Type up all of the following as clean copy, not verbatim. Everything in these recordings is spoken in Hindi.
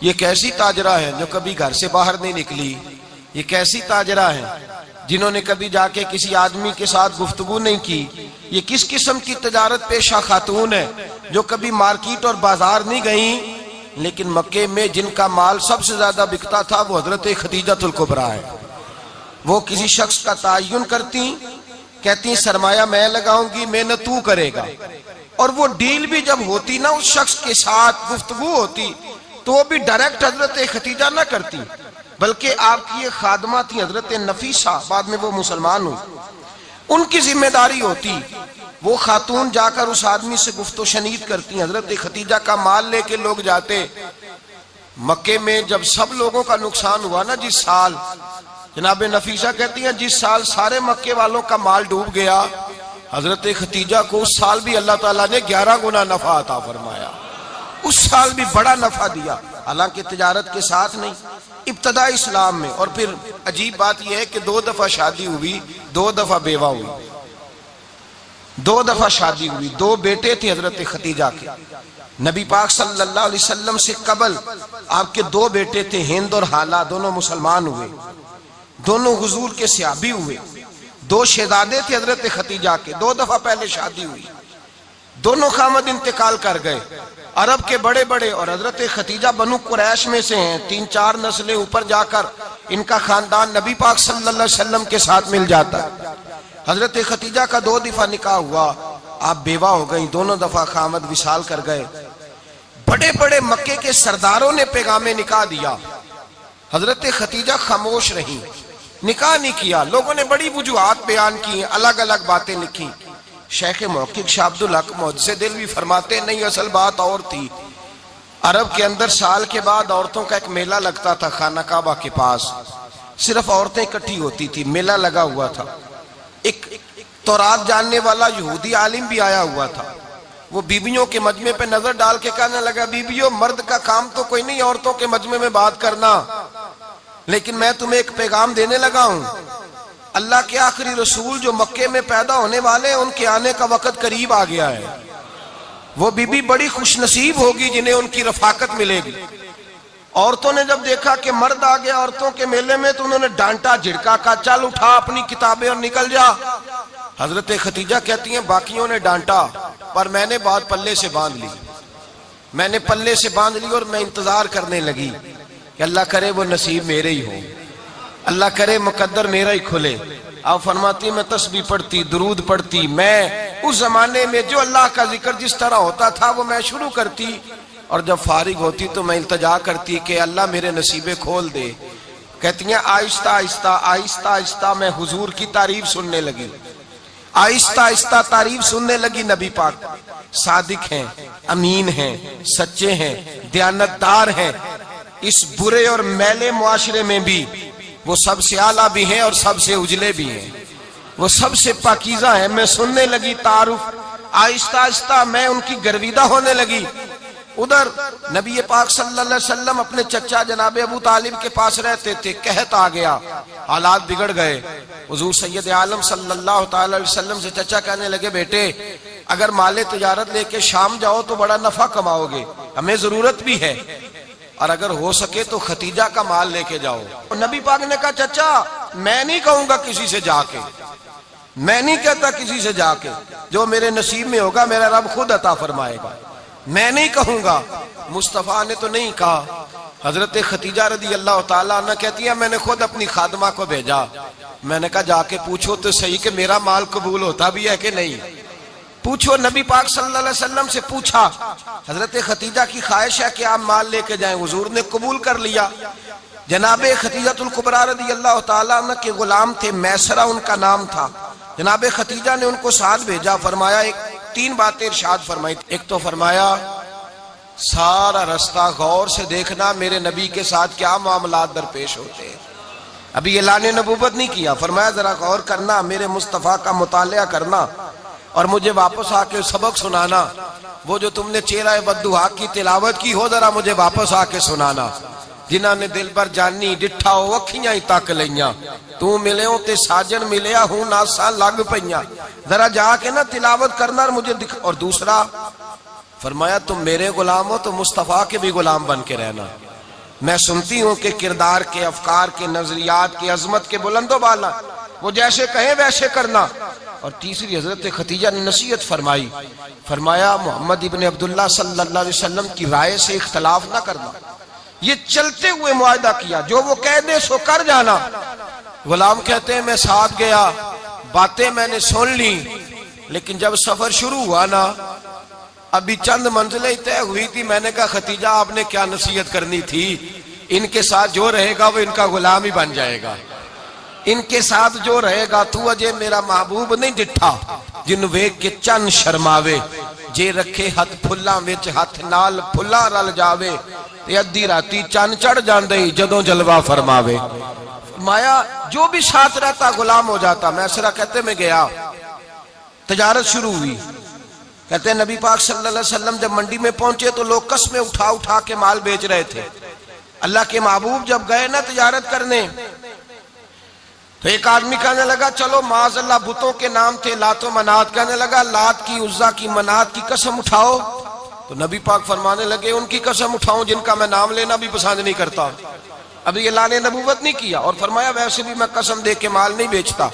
ये कैसी ताजरा है जो कभी घर से बाहर नहीं निकली। ये कैसी ताजरा है जिन्होंने कभी जाके किसी आदमी के साथ गुफ्तगू नहीं की। ये किस किस्म की तजारत पेशा खातून है जो कभी मार्केट और बाजार नहीं गई। लेकिन मक्के में जिनका माल सबसे ज्यादा बिकता था वो हजरत खदीजतुल कुबरा है। वो किसी शख्स का तायुन करती, कहती सरमाया मैं लगाऊंगी, मेहनत तू करेगा। और वो डील भी जब होती ना उस शख्स के साथ गुफ्तगू होती तो वो भी डायरेक्ट हजरत खदीजा ना करती, बल्कि आपकी ये खादमा थी हजरत नफीसा, बाद में वो मुसलमान हुई, उनकी जिम्मेदारी होती। वो खातून जाकर उस आदमी से गुफ्तो शनीद करती। हजरत खदीजा का माल लेके लोग जाते। मक्के में जब सब लोगों का नुकसान हुआ ना जिस साल, जनाब नफीसा कहती हैं जिस साल सारे मक्के वालों का माल डूब गया, हजरत खदीजा को उस साल भी अल्लाह ताला ने 11 गुना नफा अता फरमाया। उस साल भी बड़ा नफा दिया, हालांकि तिजारत के साथ नहीं, इब्तदा इस्लाम में। और फिर अजीब बात यह है कि 2 दफा शादी हुई, 2 दफा बेवा हुई, 2 दफा शादी हुई। 2 बेटे थे हजरत खदीजा के। नबी पाक सल्लल्लाहु अलैहि वसल्लम से कबल आपके 2 बेटे थे, हिंद और हाला, दोनों मुसलमान हुए, दोनों हुजूर के सहाबी हुए। 2 शहजादे थे हजरत खदीजा के, 2 दफा पहले शादी हुई, दोनों खामद इंतकाल कर गए। अरब के बड़े बड़े, और हजरत खदीजा बनु कुरैश में से हैं, 3-4 नस्लें ऊपर जाकर इनका खानदान नबी पाक सल्लल्लाहु अलैहि वसल्लम के साथ मिल जाता है। हजरत खदीजा का 2 दफा निकाह हुआ, आप बेवा हो गई, दोनों दफा खामद विसाल कर गए। बड़े बड़े मक्के के सरदारों ने पैगामे निकाह दिया, हजरत खदीजा खामोश रही, निकाह नहीं किया। लोगों ने बड़ी वजूहात बयान की, अलग अलग बातें लिखी। शेख मुहक्किक शाह अब्दुल हक मुहद्दिस दिल्वी फरमाते नहीं, असल बात और थी। अरब के अंदर साल के बाद औरतों का एक मेला लगता था खाना काबा के पास, सिर्फ औरतें इकट्ठी होती थी, मेला लगा हुआ था। एक तौरात जानने वाला यहूदी आलिम भी आया हुआ था। वो बीबियों के मजमे पे नजर डाल के कहने लगा, बीबियों मर्द का काम तो कोई नहीं औरतों के मजमे में बात करना, लेकिन मैं तुम्हें एक पैगाम देने लगा हूं। अल्लाह के आखिरी रसूल जो मक्के में पैदा होने वाले हैं, उनके आने का वक्त करीब आ गया है। वो बीबी बड़ी खुशनसीब होगी जिन्हें उनकी रफाकत मिलेगी। औरतों ने जब देखा कि मर्द आ गया औरतों के मेले में, तो उन्होंने डांटा, झिड़का, का चल उठा अपनी किताबें और निकल जा। हजरत खदीजा कहती हैं बाकियों ने डांटा, पर मैंने बात पल्ले से बांध ली, मैंने पल्ले से बांध ली और मैं इंतजार करने लगी कि अल्लाह करे वो नसीब मेरे ही हो, अल्लाह करे मुकद्दर मेरा ही खुले। आप फरमाती मैं तस्बीह पढ़ती, दुरूद पढ़ती, मैं उस जमाने में जो अल्लाह का जिक्र जिस तरह होता था वो मैं शुरू करती, और जब फारिग होती तो मैं इल्तजा करती कि अल्लाह मेरे नसीबे खोल दे। कहती हैं आहिस्ता आहिस्ता आहिस्ता आहिस्ता मैं हुजूर की तारीफ सुनने लगी, आहिस्ता आहिस्ता तारीफ सुनने लगी। नबी पाक सादिक हैं, अमीन हैं, सच्चे हैं, दयानतदार हैं। इस बुरे और मैले मुआशरे में भी वो सबसे आला भी हैं और सबसे उजले भी हैं, वो सबसे पाकीज़ा है। मैं सुनने लगी तारुफ, आहिस्ता आहिस्ता मैं उनकी गर्विदा होने लगी। उधर नबी पाक सल्लल्लाहु अलैहि वसल्लम अपने चचा जनाब अबू तालिब के पास रहते थे। कहत आ गया, हालात बिगड़ गए। हुजूर सैयद आलम सल्लल्लाहु अलैहि वसल्लम से चचा कहने लगे, बेटे अगर माले तिजारत लेके शाम जाओ तो बड़ा नफा कमाओगे, हमें जरूरत भी है, और अगर हो सके तो खदीजा का माल लेके जाओ। और नबी पाक ने कहा, चचा मैं नहीं कहूंगा किसी से जाके, मैं नहीं कहता किसी से जाके, जो मेरे नसीब में होगा मेरा रब खुद अता फरमाएगा, मैं नहीं कहूंगा। मुस्तफा ने तो नहीं कहा। हजरत खदीजा रदी अल्लाह ताला अन्हा कहती है मैंने खुद अपनी खादमा को भेजा, मैंने कहा जाके पूछो तो सही कि मेरा माल कबूल होता भी है कि नहीं, पूछो। नबी पाक सल्लल्लाहु अलैहि वसल्लम से पूछा। हजरत खदीजा की ख्वाहिश है कि आप माल लेके जाएं, हुजूर ने कबूल कर लिया। जनाबे खदीजतुल कुबरा रदी अल्लाह ताला अन्हा के गुलाम थे, मैसरा उनका नाम था। जनाबे खदीजा ने उनको साथ भेजा। फरमाया 3 बातें इरशाद फरमाई। एक तो फरमाया सारा रास्ता गौर से देखना मेरे नबी के साथ क्या मामलात दरपेश होते हैं। अभी ऐलान नबूवत नहीं किया, फरमाया जरा गौर करना, मेरे मुस्तफ़ा का मुतालिया करना और मुझे वापस आके सबक सुनाना। वो जो तुमने चेहरा बद्दुआ की तिलावत की हो, जरा मुझे वापस आके सुनाना। जिन्होंने दिल पर जानी डिठा हो अखियां ही तक लिया, तू मिले हो ते साजन मिलिया हूं नासा लग पईया, जरा जाके ना तिलावत करना और मुझे दिख। और दूसरा फरमाया तुम मेरे गुलाम हो तो मुस्तफा के भी गुलाम बन के रहना। मैं सुनती हूं कि किरदार के, अफकार के, नजरियात के, अजमत के बुलंदो बाला, वो जैसे कहे वैसे करना। और तीसरी हजरत खतीजा ने नसीहत फरमाई, फरमाया मोहम्मद इब्न अब्दुल्ला सल्लल्लाहु अलैहि वसल्लम की राय से इख्तलाफ ना करना। ये चलते हुए मुआहदा किया, जो वो कह दे सो कर जाना। गुलाम कहते हैं मैं साथ गया, बातें मैंने सुन ली, लेकिन जब सफर शुरू हुआ ना, अभी चंद मंजिलें तय हुई थी, मैंने कहा खतीजा आपने क्या नसीहत करनी थी, इनके साथ जो रहेगा वो इनका गुलाम ही बन जाएगा, इनके साथ जो रहेगा तू अजय मेरा महबूब नहीं डिठा, जिन वेख के चन शर्मावे, जे रखे हथ फुल्लां विच हथ नाल फुल्लां रल जावे, ते अद्धी राती चन चढ़ जांदे जदों जलवा फरमावे। माया जो भी साथ रहता गुलाम हो जाता। मैसरा कहते मैं गया, तजारत शुरू हुई। कहते हैं नबी पाक सल्लल्लाहु अलैहि वसल्लम जब मंडी में पहुंचे तो लोग कस्में उठा उठा के माल बेच रहे थे। अल्लाह के महबूब जब गए ना तजारत करने, तो एक आदमी कहने लगा चलो माज़अल्लाह बुतों के नाम थे लात व मनात, कहने लगा लात की, उज़्ज़ा की, मनात की कसम उठाओ। तो नबी पाक फरमाने लगे उनकी कसम उठाऊं जिनका मैं नाम लेना भी पसंद नहीं करता। अभी अल्लाह ने नबूवत नहीं किया, और फरमाया वैसे भी मैं कसम दे के माल नहीं बेचता,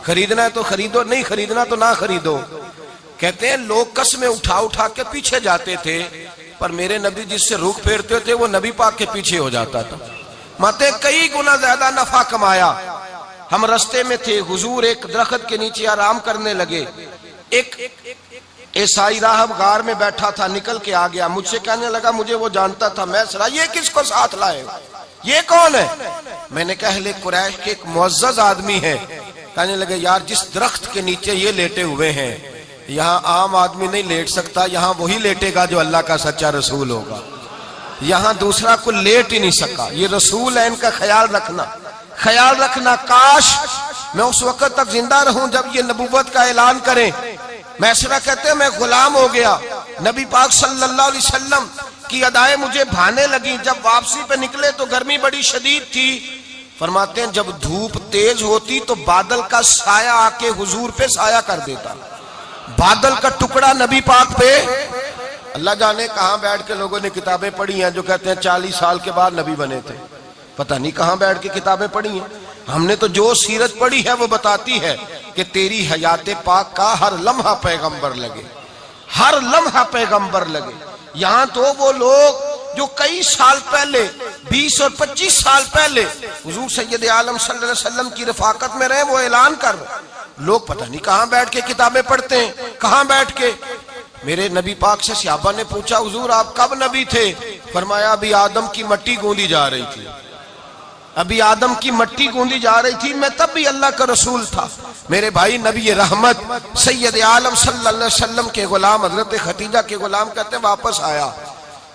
खरीदना है तो खरीदो, नहीं खरीदना तो ना खरीदो। कहते हैं लोग कसमें उठा उठा के पीछे जाते थे, पर मेरे नबी जिससे रुख फेरते थे वो नबी पाक के पीछे हो जाता था। माते कई गुना ज्यादा नफा कमाया। हम रास्ते में थे, हुजूर एक दरख्त के नीचे आराम करने लगे, एक ईसाई राहब गार में बैठा था, निकल के आ गया, मुझसे कहने लगा मुझे वो जानता था। मैं सरा ये किसको साथ लाए, ये कौन है? मैंने कहा अहले कुरैश के एक मुअज़्ज़ज़ आदमी है। कहने लगे यार जिस दरख्त के नीचे ये लेटे हुए हैं, यहाँ आम आदमी नहीं लेट सकता, यहाँ वही लेटेगा जो अल्लाह का सच्चा रसूल होगा, यहाँ दूसरा को लेट ही नहीं सका। ये रसूल है, इनका ख्याल रखना, ख्याल रखना। काश मैं उस वक्त तक जिंदा रहूं जब ये नबूवत का ऐलान करें। मैसरा कहते हैं मैं गुलाम हो गया। नबी पाक सल्लल्लाहु अलैहि वसल्लम की अदाएं मुझे भाने लगी। जब वापसी पे निकले तो गर्मी बड़ी शदीद थी। फरमाते हैं जब धूप तेज होती तो बादल का साया आके हुजूर पे साया कर देता, बादल का टुकड़ा नबी पाक पे। अल्लाह जाने कहां बैठ के लोगों ने किताबें पढ़ी हैं जो कहते हैं 40 साल के बाद नबी बने थे। पता नहीं कहां बैठ के किताबें पढ़ी हैं। हमने तो जो सीरत पढ़ी है वो बताती है कि तेरी हयाते पाक का हर लम्हा पैगंबर लगे, हर लम्हा पैगंबर लगे। यहाँ तो वो लोग जो कई साल पहले 20 और 25 साल पहले हुजूर सैयद आलम सल्लल्लाहु अलैहि वसल्लम की रफाकत में रहे, वो ऐलान कर रहे। लोग पता नहीं कहां बैठ के किताबें पढ़ते हैं, कहां बैठ के। मेरे नबी पाक से सहाबा ने पूछा हुजूर आप कब नबी थे? फरमाया अभी आदम की मट्टी गूंदी जा रही थी, अभी आदम की मट्टी गूंदी जा रही थी, मैं तब भी अल्लाह का रसूल था। मेरे भाई नबी रहमत सैयद आलम सल्लल्लाहु अलैहि वसल्लम के गुलाम हजरत खतीजा के गुलाम कहते वापस आया,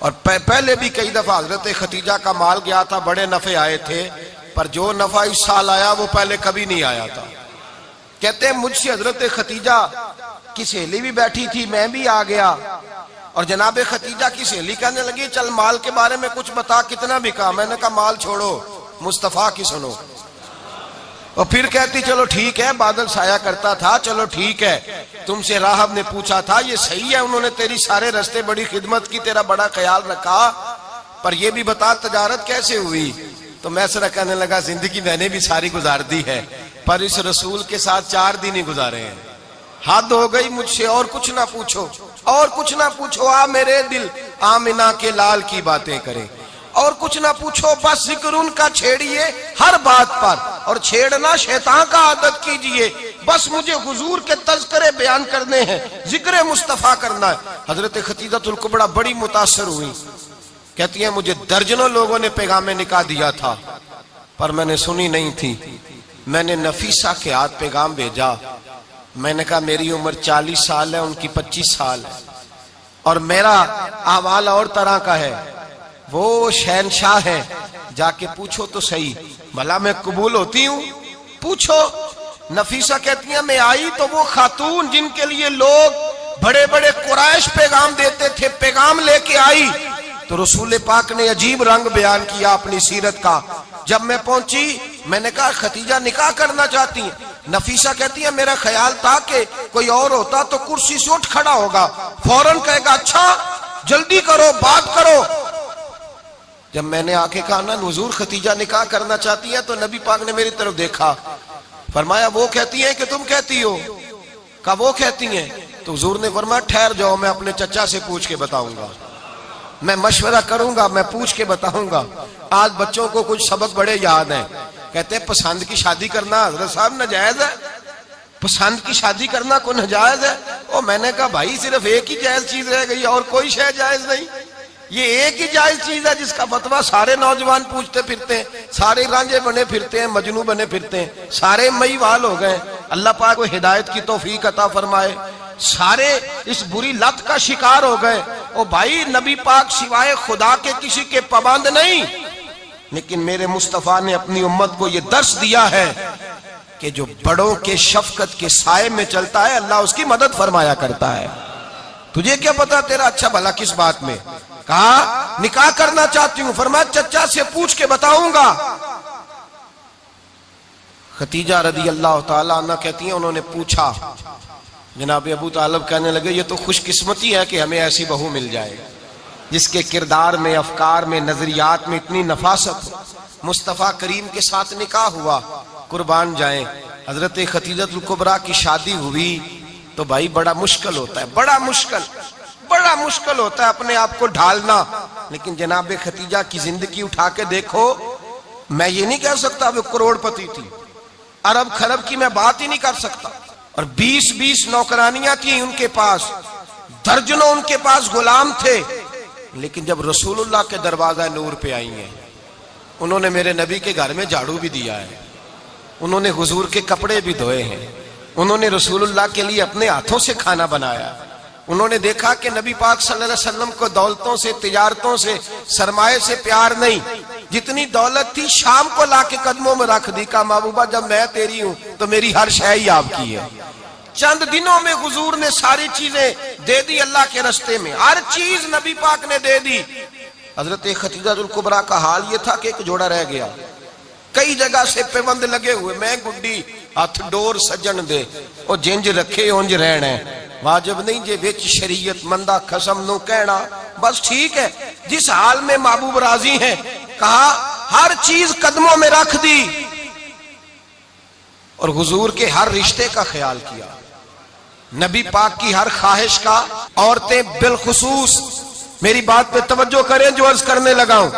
और पहले भी कई दफा हजरत खतीजा का माल गया था, बड़े नफे आए थे, पर जो नफा इस साल आया वो पहले कभी नहीं आया था। कहते हैं मुझसे हजरत खतीजा की सहेली भी बैठी थी, मैं भी आ गया, और जनाब खतीजा की सहेली कहने लगी चल माल के बारे में कुछ बता, कितना बिका? मैंने कहा माल छोड़ो, मुस्तफा की सुनो। और फिर कहती चलो ठीक है, बादल साया करता था, चलो ठीक है, तुमसे राहब ने पूछा था, ये सही है, उन्होंने तेरी सारे रास्ते बड़ी खिदमत की, तेरा बड़ा ख्याल रखा, पर ये भी बता तजारत कैसे हुई? तो मैं सरा कहने लगा जिंदगी मैंने भी सारी गुजार दी है, पर इस रसूल के साथ 4 दिन ही गुजारे हैं। हद हो गई मुझसे, और कुछ ना पूछो, और कुछ ना पूछो, आ मेरे दिल आमिना के लाल की बातें करें, और कुछ ना पूछो, बस जिक्र उनका छेड़िए हर बात पर, और छेड़ना शैतान का आदत कीजिए, बस मुझे हुजूर के तज़किरे बयान करने हैं, जिक्र मुस्तफा करना है। हजरत खतीजतुल कुबरा बड़ी मुतासर हुई, कहती है मुझे दर्जनों लोगों ने पैगामे निकाह दिया था, पर मैंने सुनी नहीं थी। मैंने नफीसा के हाथ पैगाम भेजा, मैंने कहा मेरी उम्र 40 साल है, उनकी 25 साल है, और मेरा अहवाल और तरह का है, वो शहनशाह है, जाके पूछो तो सही, भला मैं कबूल होती हूँ? पूछो। नफीसा कहती है मैं आई तो वो खातून जिनके लिए लोग बड़े बड़े कुरैश पैगाम देते थे, पैगाम लेके आई, तो रसूल पाक ने अजीब रंग बयान किया अपनी सीरत का। जब मैं पहुंची मैंने कहा खतीजा निकाह करना चाहती है? नफीसा कहती है मेरा ख्याल था कि कोई और होता तो कुर्सी से उठ खड़ा होगा, फौरन कहेगा अच्छा जल्दी करो, बात करो। जब मैंने आके कहा ना हुजूर खतीजा निकाह करना चाहती है, तो नबी पाक ने मेरी तरफ देखा, फरमाया वो कहती है कि तुम कहती हो? कहा वो कहती हैं। तो हुजूर ने फरमाया ठहर जाओ, मैं अपने चचा से पूछ के बताऊंगा, मैं मशवरा करूंगा, मैं पूछ के बताऊंगा। आज बच्चों को कुछ सबक बड़े याद हैं। कहते हैं पसंद की शादी करना हजरत साहब नाजायज है, पसंद की शादी करना को नाजायज है। और मैंने कहा भाई सिर्फ एक ही जायज चीज रह गई और कोई शय जायज नहीं। ये एक ही जायज चीज है जिसका फतवा सारे नौजवान पूछते फिरते हैं, सारे रांझे बने फिरते हैं, मजनू बने फिरते हैं, सारे मईवाल हो गए। अल्लाह पाक को हिदायत की तौफीक अता फरमाए। सारे इस बुरी लत का शिकार हो गए। ओ भाई नबी पाक सिवाय खुदा के किसी के पाबंद नहीं, लेकिन मेरे मुस्तफा ने अपनी उम्मत को यह दर्श दिया है कि जो बड़ों के शफकत के साए में चलता है अल्लाह उसकी मदद फरमाया करता है। तुझे क्या पता तेरा अच्छा भला किस बात में? कहा निकाह करना चाहती हूं, फरमाया चचा से पूछ के बताऊंगा। खतीजा रदी अल्लाह ताला अन्हा कहती हैं उन्होंने पूछा, जनाब अबू तालिब कहने लगे ये तो खुशकिस्मती है कि हमें ऐसी बहू मिल जाए जिसके किरदार में, अफकार में, नजरियात में इतनी नफासत हो। मुस्तफा करीम के साथ निकाह हुआ, कुर्बान जाए। हजरत खतीजतुल कुबरा की शादी हुई तो भाई बड़ा मुश्किल होता है, बड़ा मुश्किल होता है अपने आप को ढालना। लेकिन जनाब खतीजा की जिंदगी उठा के देखो, मैं ये नहीं कह सकता वो करोड़पति थी, अरब खरब की मैं बात ही नहीं कर सकता। और 20-20 नौकरानियां थी उनके पास, दर्जनों उनके पास गुलाम थे। लेकिन जब रसूलुल्लाह के दरवाजा नूर पे आई हैं, उन्होंने मेरे नबी के घर में झाड़ू भी दिया है, उन्होंने हुजूर के कपड़े भी धोए हैं, उन्होंने रसूलुल्लाह के लिए अपने हाथों से खाना बनाया। उन्होंने देखा कि नबी पाक सल्लल्लाहु अलैहि वसल्लम को दौलतों से, तिजारतों से, सरमाए से प्यार नहीं। जितनी दौलत थी शाम को लाके कदमों में रख दी। कहा महबूबा जब मैं तेरी हूं तो मेरी हर शय ही आपकी है। चंद दिनों में हुजूर ने सारी चीजें दे दी अल्लाह के रास्ते में, हर चीज नबी पाक ने दे दी। हजरत खतीजतुल कुबरा का हाल ये था कि एक जोड़ा रह गया, कई जगह से पेबंद लगे हुए, मैं गुड्डी हथ डोर सजन दे और जिंज रखे उंज रहना है। वाजिब नहीं जे विच शरीयत मंदा खसम नु कहना, बस ठीक है जिस हाल में महबूब राजी हैं। कहा हर चीज कदमों में रख दी और हुजूर के हर रिश्ते का ख्याल किया, नबी पाक की हर ख्वाहिश का। औरतें बिलखुसूस मेरी बात पे तवज्जो करें जो अर्ज करने लगा हूं।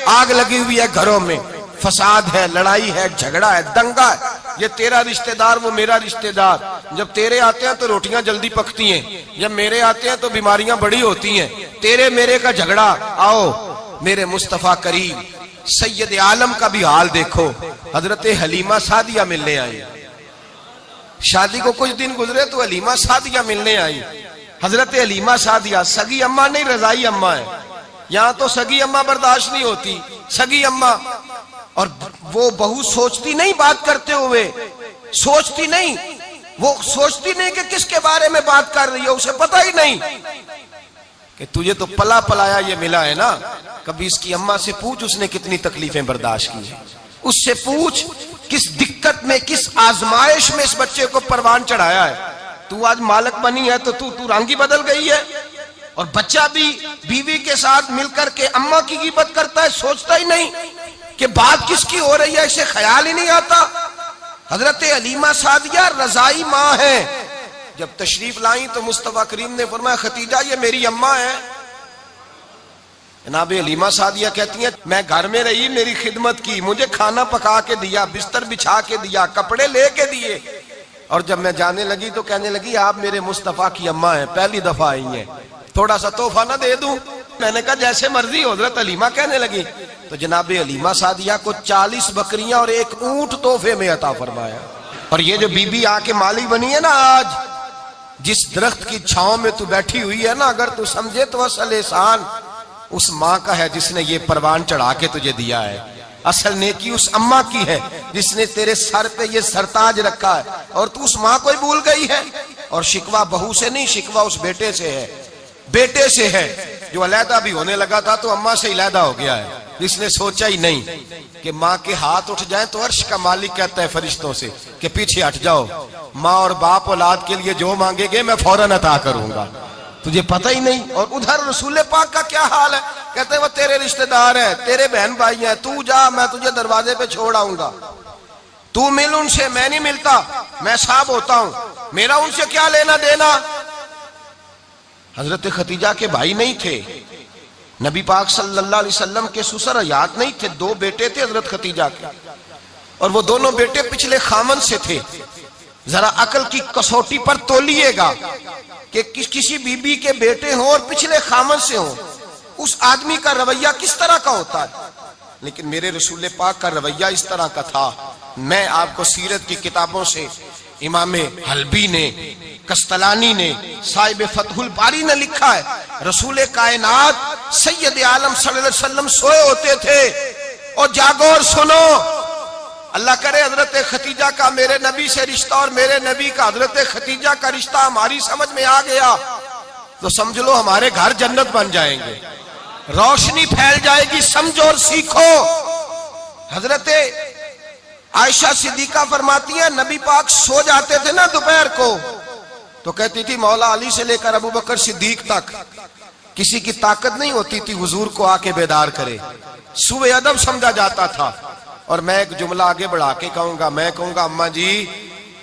आग लगी हुई है घरों में, फसाद है, लड़ाई है, झगड़ा है, दंगा है, ये तेरा रिश्तेदार वो मेरा रिश्तेदार। जब तेरे आते हैं तो रोटियां जल्दी पकती हैं, जब मेरे आते हैं तो बीमारियां बड़ी होती हैं, तेरे मेरे का झगड़ा। आओ मेरे मुस्तफा करीम सैयद आलम का भी हाल देखो। हजरत हलीमा सादिया मिलने आई, शादी को कुछ दिन गुजरे तो हलीमा सादिया मिलने आई। हजरत हलीमा सादिया सगी अम्मा नहीं रजाई अम्मा है। यहां तो सगी अम्मा बर्दाश्त नहीं होती, सगी अम्मा। और वो बहू सोचती नहीं बात करते हुए, सोचती नहीं, वो सोचती नहीं कि किसके बारे में बात कर रही है, उसे पता ही नहीं कि तुझे तो पला पलाया ये मिला है ना। कभी इसकी अम्मा से पूछ उसने कितनी तकलीफें बर्दाश्त की है, उससे पूछ किस दिक्कत में, किस आजमाइश में इस बच्चे को परवान चढ़ाया है। तू आज मालक बनी है तो तू रंग ही बदल गई है। और बच्चा भी बीवी के साथ मिलकर के अम्मा की गिबत करता है, सोचता ही नहीं कि बात किसकी हो रही है, इसे ख्याल ही नहीं आता। हजरत हलीमा सादिया रजाई माँ है। जब तशरीफ लाई तो मुस्तफा करीम ने फरमाया खतीजा ये मेरी अम्मा है। जनाब हलीमा सादिया कहती है मैं घर में रही, मेरी खिदमत की, मुझे खाना पका के दिया, बिस्तर बिछा के दिया, कपड़े लेके दिए, और जब मैं जाने लगी तो कहने लगी आप मेरे मुस्तफा की अम्मा हैं, पहली दफा आई हैं, थोड़ा सा तोहफा ना दे दूं? मैंने कहा जैसे मर्जी। हजरत हलीमा कहने लगी तो जनाब हलीमा सादिया को 40 बकरियां और एक ऊंट तोहफे में अता फरमाया। और ये जो बीबी आके माली बनी है ना, आज जिस दरख्त की छांव में तू बैठी हुई है ना, अगर तू समझे तो असल एहसान उस माँ का है जिसने ये परवान चढ़ा के तुझे दिया है। असल नेकी उस अम्मा की है जिसने तेरे सर पे ये सरताज रखा है, और तू उस माँ को ही भूल गई है। और शिकवा बहू से नहीं, शिकवा उस बेटे से है, बेटे से है जो अलहदा भी होने लगा था तो अम्मा से अलहदा हो गया है, जिसने सोचा ही नहीं कि माँ के हाथ उठ जाए तो अर्श का मालिक कहता है फरिश्तों से कि पीछे हट जाओ, माँ और बाप औलाद के लिए जो मांगेगे मैं फौरन अता करूंगा। तुझे पता ही नहीं। और उधर रसूल पाक का क्या हाल है, कहते वो तेरे रिश्तेदार है, तेरे बहन भाई हैं, तू जा, मैं तुझे दरवाजे पे छोड़ आऊंगा, तू मिल उनसे, मैं नहीं मिलता, मैं साहब होता हूं, मेरा उनसे क्या लेना देना। हजरत खतीजा के भाई नहीं थे, नबी पाक सल्लल्लाहु अलैहि वसल्लम के ससुर हयात नहीं थे, दो बेटे थे हजरत खतीजा के, और वो दोनों बेटे पिछले खामन से थे। जरा अकल की कसौटी पर तोलिएगा कि किसी बीबी के बेटे हों और पिछले खामन से हों, उस आदमी का रवैया किस तरह का होता है। लेकिन मेरे रसूल पाक का रवैया इस तरह का था। मैं आपको सीरत की किताबों से, इमाम हल्बी ने, कस्तलानी ने, साहिब फतहुल बारी ने लिखा है, रसूल कायनात सैयद आलम सल्लल्लाहु अलैहि वसल्लम सोए होते थे और जागो और सुनो, अल्लाह करे हजरत खतीजा का मेरे नबी से रिश्ता और मेरे नबी का हजरत खतीजा का रिश्ता हमारी समझ में आ गया तो समझ लो हमारे घर जन्नत बन जाएंगे, रोशनी फैल जाएगी। समझो और सीखो। हजरत आयशा सिद्दीका फरमाती है, नबी पाक सो जाते थे ना दोपहर को तो कहती थी मौला अली से लेकर अबू बकर सिद्दीक तक किसी की ताकत नहीं होती थी हुजूर को आके बेदार करे, सुबह अदब समझा जाता था। और मैं एक जुमला आगे बढ़ा के कहूंगा, मैं कहूंगा अम्मा जी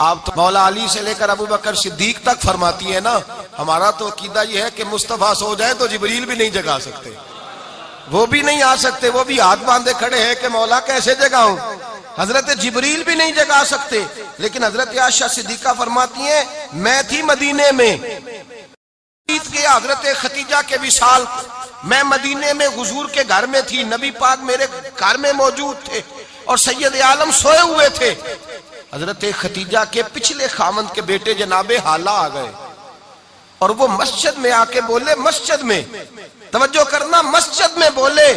आप तो मौला अली से लेकर अबू बकर सिद्दीक तक फरमाती है ना, हमारा तो अकीदा यह है कि मुस्तफा सो जाए तो जिब्रील भी नहीं जगा सकते, वो भी नहीं आ सकते, वो भी हाथ बांधे खड़े हैं कि मौला कैसे जगाऊं, हजरत जिब्रील भी नहीं जगा सकते। लेकिन हजरत आयशा सिद्दीका फरमाती है, मैं थी मदीने में गया हजरत खतीजा के विसाल, मैं मदीने में हुजूर के घर में थी, नबी पाक मेरे घर में मौजूद थे और सैयद आलम सोए हुए थे। हजरत खतीजा के पिछले खामन के बेटे जनाबे हाला आ गए और वो मस्जिद में आके बोले, मस्जिद में तवज्जो करना, मस्जिद में बोले,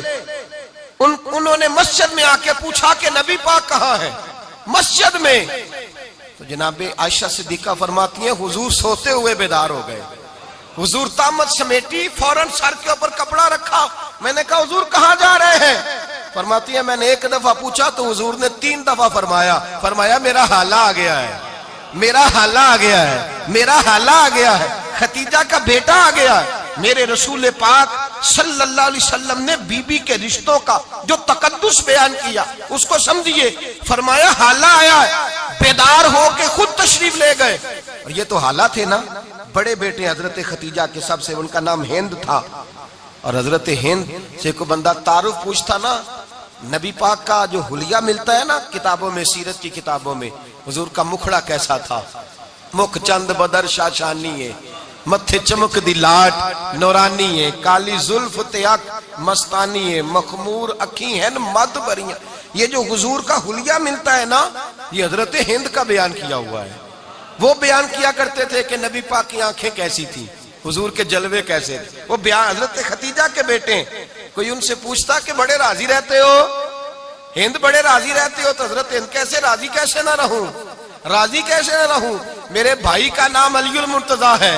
उन्होंने मस्जिद में आके पूछा कि नबी पाक कहाँ है, मस्जिद में। तो जनाबे आयशा सिद्दीका फरमाती है, हुजूर सोते हुए बेदार हो गए, हुजूर तामत समेटी, फौरन सर के ऊपर कपड़ा रखा, मैंने कहा हुजूर कहाँ जा रहे हैं। फरमाती है मैंने एक दफा पूछा तो हुजूर ने 3 दफा फरमाया मेरा हाला आ गया है, मेरा हाला आ गया है, मेरा हाला आ गया है, खतीजा का बेटा आ गया है। मेरे रसूल पाक सल्लल्लाहु अलैहि वसल्लम ने बीबी के रिश्तों का जो तकद्दुस बयान किया उसको समझिए, फरमाया हाला आया है, बेदार होके खुद तशरीफ ले गए। और ये तो हाला थे ना, बड़े बेटे हजरत खतीजा के सबसे, उनका नाम हिंद था। और हजरत हिंद से कोई बंदा तारुफ पूछता ना, नबी पाक का जो हुलिया मिलता है ना किताबों में, सीरत की किताबों में, हुजूर का मुखड़ा कैसा था, मुख चंद बदर शाशानी है, मत्थे चमक दी लाट नौरानी है, काली जुल्फ त्याग मस्तानी है, मखमूर अखी है मद बरियां। ये जो हुजूर का हुलिया मिलता है ना, ये हजरत हिंद का बयान किया हुआ है। वो बयान किया करते थे कि नबी पाक की आंखें कैसी थी, हुजूर के जलवे कैसे थे। वो बयान हजरत खतीजा के बेटे, कोई उनसे पूछता कि बड़े राजी रहते हो, हिंद बड़े राजी रहते हो, तो हजरत हिंद कैसे राजी कैसे ना रहूं, राजी कैसे ना रहूं, मेरे भाई का नाम अलीउल मुर्तजा है,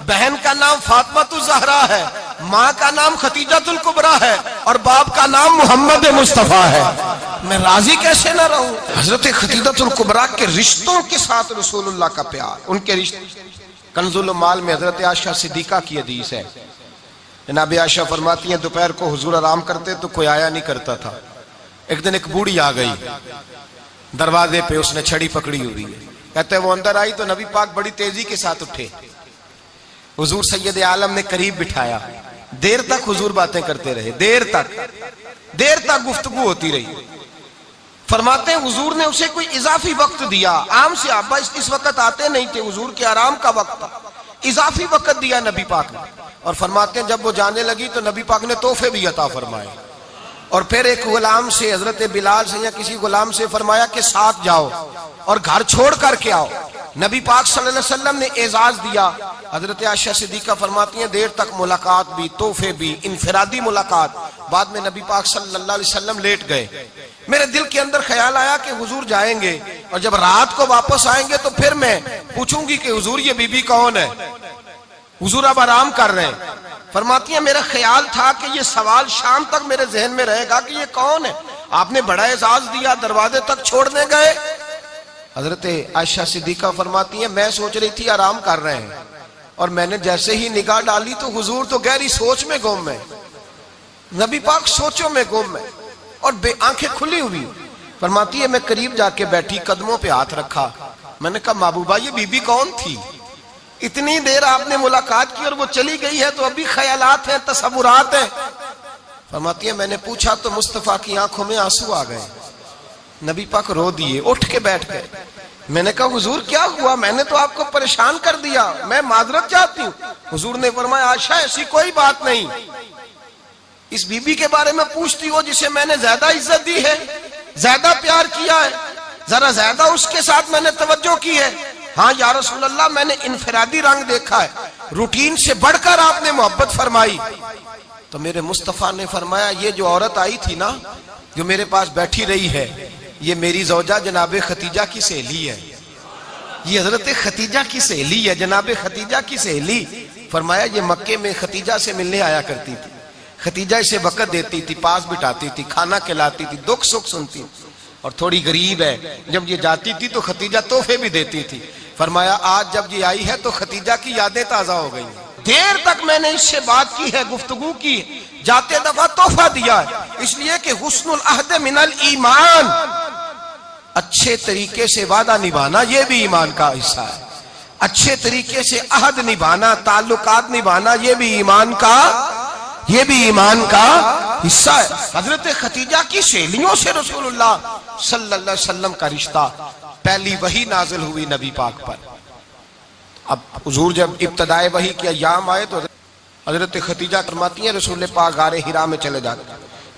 बहन का नाम फातिमातुज ज़हरा है, माँ का नाम खतीजातुल कुबरा है और बाप का नाम मोहम्मद मुस्तफा है, मैं राजी कैसे ना रहूं। हजरत खतीजातुल कुबरा के रिश्तों के साथ रसूलुल्लाह का प्यार, उनके रिश्ते। कंजुल माल में हजरत आयशा सिद्दीका की हदीस है, जनाब आयशा फरमाती है दोपहर को हुजूर आराम करते तो कोई आया नहीं करता था। एक दिन एक बूढ़ी आ गई दरवाजे पे, उसने छड़ी पकड़ी हुई है, कहते वो अंदर आई तो नबी पाक बड़ी तेजी के साथ उठे, हुजूर सैयद आलम ने करीब बिठाया, देर तक हुजूर बातें करते रहे, देर तक गुफ्तगू होती रही। फरमाते हैं हुजूर ने उसे कोई इजाफी वक्त दिया, आम से आबा इस वक्त आते नहीं थे, हुजूर के आराम का वक्त था, इजाफी वक्त दिया नबी पाक ने। और फरमाते हैं जब वो जाने लगी तो नबी पाक ने तोहफे भी अता फरमाए। और फिर एक गुलाम से, हजरत बिलाल से या किसी गुलाम से फरमाया कि साथ जाओ और घर छोड़ करके आओ। नबी पाक सल्लल्लाहु अलैहि वसल्लम ने एजाज दिया। हजरत आयशा सिद्दीका फरमाती हैं देर तक मुलाकात भी, तोहफे भी, इनफिरादी मुलाकात। बाद में नबी पाक सल्लल्लाहु अलैहि वसल्लम लेट गए। मेरे दिल के अंदर ख्याल आया कि हुजूर जाएंगे और जब रात को वापस आएंगे तो फिर मैं पूछूंगी कि हुजूर ये बीबी कौन है, हुजूर अब आराम कर रहे हैं। फरमाती है मेरा ख्याल था कि ये सवाल शाम तक मेरे जहन में रहेगा कि ये कौन है, आपने बड़ा एजाज दिया, दरवाजे तक छोड़ने गए। हजरत आयशा सिद्दीका फरमाती है मैं सोच रही थी आराम कर रहे हैं और मैंने जैसे ही निगाह डाली तो हुजूर तो गहरी सोच में गुम है। नबी पाक सोचों में गुम है और आंखें खुली हुई। फरमाती है मैं करीब जाके बैठी, कदमों पे हाथ रखा। मैंने कहा महबूबा ये बीबी कौन थी? इतनी देर आपने मुलाकात की और वो चली गई है, तो अभी ख्यालात हैं, तसव्वुरात हैं। फरमाती है मैंने पूछा तो मुस्तफा की आंखों में आंसू आ गए। नबी पाक रो दिए, उठ के बैठ गए। मैंने कहा हुजूर क्या हुआ? मैंने तो आपको परेशान कर दिया, मैं माजरत चाहती हूँ। हुजूर ने फरमाया आशा ऐसी कोई बात नहीं, इस बीबी के बारे में पूछती हो जिसे मैंने ज्यादा इज्जत दी है, ज्यादा प्यार किया है, जरा ज्यादा उसके साथ मैंने तवज्जो की है। हाँ या रसूल अल्लाह, मैंने इनफरादी रंग देखा है, रूटीन से बढ़कर आपने मोहब्बत फरमाई। तो मेरे मुस्तफा ने फरमाया ये जो औरत आई थी ना, जो मेरे पास बैठी रही है, ये मेरी जौजा जनाबे खतीजा की सहेली है। ये हजरत खतीजा की सहेली है, जनाबे खतीजा की सहेली। फरमाया ये मक्के में खतीजा से मिलने आया करती थी, खतीजा इसे वक़्त देती थी, पास बिठाती थी, खाना खिलाती थी, दुख सुख सुनती, और थोड़ी गरीब है, जब ये जाती थी तो खतीजा तोहफे भी देती थी। फरमाया आज जब ये आई है तो खतीजा की यादें ताजा हो गई। देर तक मैंने इससे बात की है, गुफ्तगू की, जाते दफा तोहफा दिया है, इसलिए कि हुस्नुल अहद मिनल ईमान, अच्छे तरीके से वादा निभाना ये भी ईमान का हिस्सा है। अच्छे तरीके से अहद निभाना, ताल्लुकात निभाना ये भी ईमान का हिस्सा है। हजरत खतीजा की सहेलियों से रसूलुल्लाह सल्लल्लाहु अलैहि वसल्लम का रिश्ता, पहली वही नाजिल हुई नबी पाक पर। अब हुजूर जब इब्तदाए वही के अय्याम आए तो हजरत खतीजा फरमाती हैं रसूल पाक गारे हिरा में चले जाते,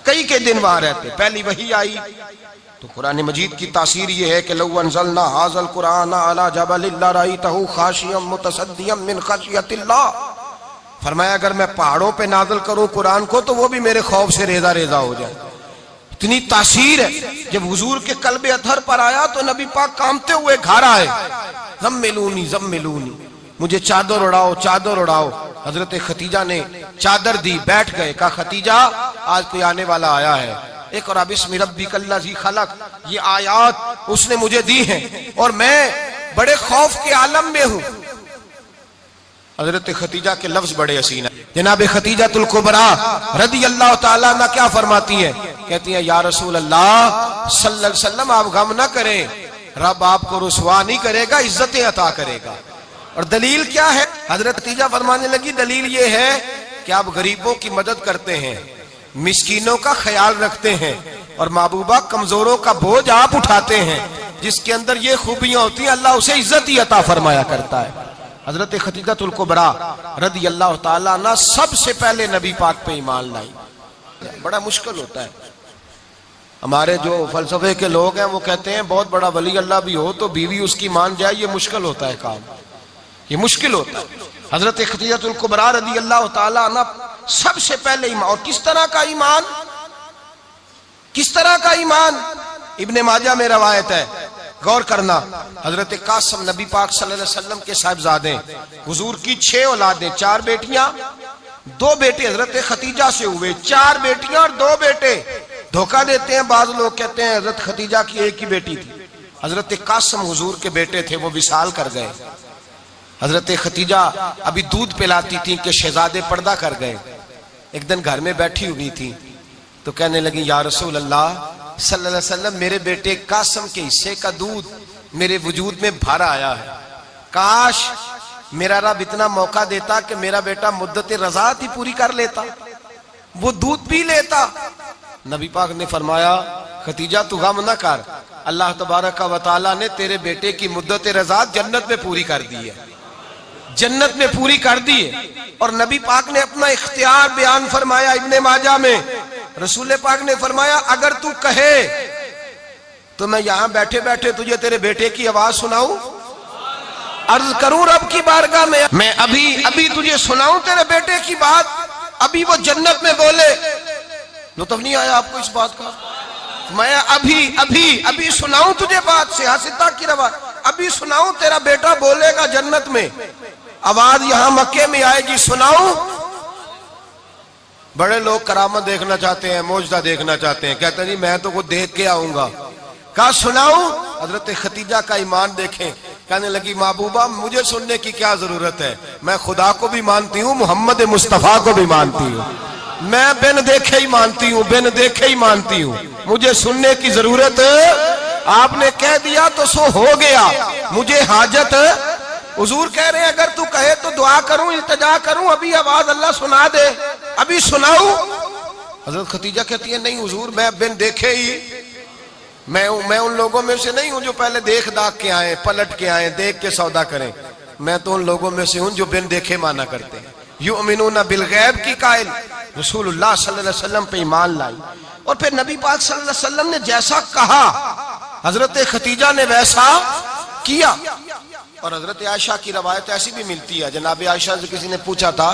कई के दिन वहां रहते। पहली वही आई तो कुरान मजीद की तासीर ये है कि लौ अंज़लना हाज़ल कुरान अला जबलिन लरअयतहु खाशियम मुतसद्दियम मिन खशियतिल्लाह। फरमाया अगर मैं पहाड़ों पे नाज़िल करूं कुरान को तो वो भी मेरे खौफ से रेजा रेजा हो जाए। इतनी तासीर है। जब हुजूर के कल्बे अथर पर आया तो नबी पाक कांपते हुए घर आए, ज़म्मिलूनी, मुझे चादर उड़ाओ, चादर उड़ाओ। हजरत खतीजा ने चादर दी, बैठ गए। कहा खतीजा आज कोई आने वाला आया है, इक़रा बिस्मि रब्बिकल्लज़ी खलक़, ये आयात उसने मुझे दी हैं और मैं बड़े खौफ के आलम में हूं। हजरत खतीजा के लफ्ज बड़े हसीन है। जनाब खतीजातुल कुबरा रदी अल्लाह ताला अन्हा क्या फरमाती है? कहती है या रसूल अल्लाह सल्लल्लाहु अलैहि वसल्लम आप गम ना करें, रब आपको रुसवा नहीं करेगा, इज्जतें अता करेगा। और दलील क्या है? हजरत खतीजा फरमाने लगी दलील ये है कि आप गरीबों की मदद करते हैं, मिस्कीनों का ख्याल रखते हैं, और महबूबा कमजोरों का बोझ आप उठाते हैं। जिसके अंदर ये खूबियां होती हैं अल्लाह उसे इज्जत ही अता फरमाया करता है। हजरत खतीजातुल कुबरा रदी अल्लाह ताला अन्हा सबसे पहले नबी पाक पे ईमान लाई। बड़ा मुश्किल होता है। हमारे जो फलसफे के लोग हैं वो कहते हैं बहुत बड़ा वली अल्लाह भी हो तो बीवी उसकी मान जाए, ये मुश्किल होता है काम, ये मुश्किल होता है। हजरत खतीजातुल कुबरा रदी अल्लाह ताला अन्हा सबसे पहले ईमान। और किस तरह का ईमान? किस तरह का ईमान? इब्ने माजा में रवायत है, गौर करना। हजरत कासिम नबी पाक सल्लल्लाहु अलैहि वसल्लम के साहिबजादे, हुजूर की 6 औलादें, 4 बेटियां 2 बेटे हजरत खतीजा से हुए, 4 बेटियां और 2 बेटे। धोखा देते हैं बाज लोग, कहते हैं हजरत खतीजा की एक ही बेटी थी। हजरत कासिम हुजूर के बेटे थे, वो विसाल कर गए। हजरत खतीजा अभी दूध पिलाती थी कि शहजादे पर्दा कर गए। एक दिन घर में बैठी हुई थी तो कहने लगी या रसूल अल्लाह सल्लल्लाहु अलैहि वसल्लम मेरे बेटे कासिम के हिस्से का दूध मेरे वजूद में भर आया है, काश मेरा रब इतना मौका देता कि मेरा बेटा मुद्दत रज़ात ही पूरी कर लेता, वो दूध पी लेता। नबी पाक ने फरमाया खतीजा तू गम न कर, अल्लाह तबारक व तआला ने तेरे बेटे की मुद्दत रज़ात जन्नत में पूरी कर दी है, जन्नत में पूरी कर दी है। और नबी पाक ने अपना इख्तियार बयान फरमाया इब्ने माजा में। रसूल पाक ने फरमाया अगर तू कहे तो मैं यहां बैठे बैठे तुझे तेरे बेटे की आवाज सुनाऊं, अर्ज करूं रब की बारगाह में, मैं अभी तुझे सुनाऊं तेरे बेटे की बात, अभी वो जन्नत में बोले। लुत्फ नहीं आया आपको इस बात का? मैं अभी सुनाऊं तुझे बात, से हासिता की रवाज, अभी सुनाऊं तेरा बेटा बोलेगा जन्नत में, आवाज यहां मक्के में आएगी, सुनाऊं। बड़े लोग करामत देखना चाहते हैं, मौजदा देखना चाहते हैं, कहते हैं जी मैं तो वो देख के आऊंगा। कहा सुनाऊं? हजरत खतीजा का ईमान देखें, कहने लगी महबूबा मुझे सुनने की क्या जरूरत है, मैं खुदा को भी मानती हूँ, मोहम्मद मुस्तफा को भी मानती हूँ, मैं बिन देखे ही मानती हूँ, बिन देखे ही मानती हूँ, मुझे सुनने की जरूरत, आपने कह दिया तो सो हो गया, मुझे हाजत। हुजूर कह रहे हैं अगर तू कहे तो दुआ करूं, इल्तिजा करूं, अभी आवाज अल्लाह सुना दे, अभी सुनाऊं? हजरत खतीजा कहती है नहीं हुजूर, मैं बिन देखे ही, मैं उन लोगों में से नहीं हूं जो पहले देख दाख के आए, पलट के आए, देख के सौदा करें। मैं तो उन लोगों में से हूं जो बिन देखे माना करते हैं। युमिनूना बिल गैब की कायल रसूलुल्लाह सल्लल्लाहु अलैहि वसल्लम पे ईमान लाई। और फिर नबी पाक सल्लल्लाहु अलैहि वसल्लम ने जैसा कहा हजरत खतीजा ने वैसा किया। और हजरत आयशा की रवायत ऐसी भी मिलती है, जनाब आयशा से किसी ने पूछा था